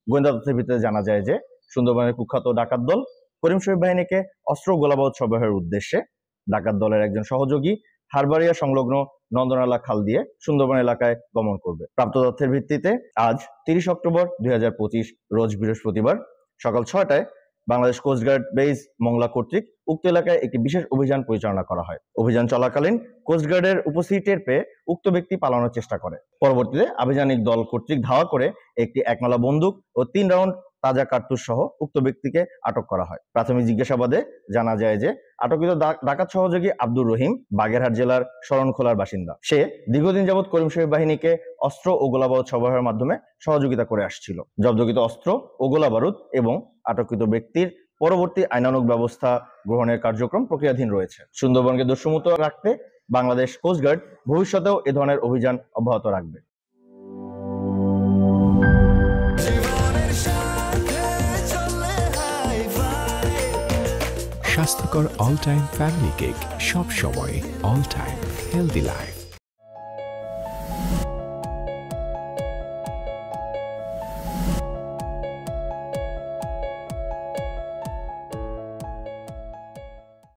গোয়েন্দা তথ্যের ভিত্তিতে জানা যায় যে সুন্দরবনের কুখ্যাত ডাকাত দল করিম শরীফ বাহিনীকে অস্ত্র ও গোলাবারুদ সরবরাহের উদ্দেশ্যে ডাকাত দলের একজন সহযোগী হারবাড়িয়া সংলগ্ন নন্দনালা খাল দিয়ে সুন্দরবন এলাকায় গমন করবে। প্রাপ্ত তথ্যের ভিত্তিতে আজ 30 অক্টোবর 2025 রোজ বৃহস্পতিবার সকাল 6টায় বাংলাদেশ কোস্টগার্ড বেস মংলা কর্তৃক উক্ত এলাকায় একটি বিশেষ অভিযান পরিচালনা করা হয়। অভিযান চলাকালীন কোস্টগার্ডের উপস্থিতি টের পেয়ে উক্ত ব্যক্তি পালানোর চেষ্টা করে। পরবর্তীতে আভিযানিক দল কর্তৃক ধাওয়া করে একটি একনলা বন্দুক ও 3 রাউন্ড তাজা কার্তুজ সহ উক্ত ব্যক্তিকে আটক করা হয়। প্রাথমিক জিজ্ঞাসাবাদে জানা যায় যে আটককৃত ডাকাত সহযোগী আব্দুর রহিম বাগেরহাট জেলার শরণখোলার বাসিন্দা। সে দীর্ঘদিন যাবৎ করিম শরীফ বাহিনীকে অস্ত্র ও গোলাবারুদ সরবরাহের মাধ্যমে সহযোগিতা করে আসছিল। জব্দকৃত অস্ত্র ও গোলাবারুদ এবং আটককৃত ব্যক্তির পরবর্তী আইনানুগ ব্যবস্থা গ্রহণের কার্যক্রম প্রক্রিয়াধীন রয়েছে। সুন্দরবনকে দোষমুক্ত রাখতে বাংলাদেশ কোস্টগার্ড ভবিষ্যতেও এ ধরনের অভিযান অব্যাহত রাখবে। স্বাস্থ্যকর অল টাইম ফ্যামিলি কেক, সব সময় অল টাইম হেলদি লাইফ।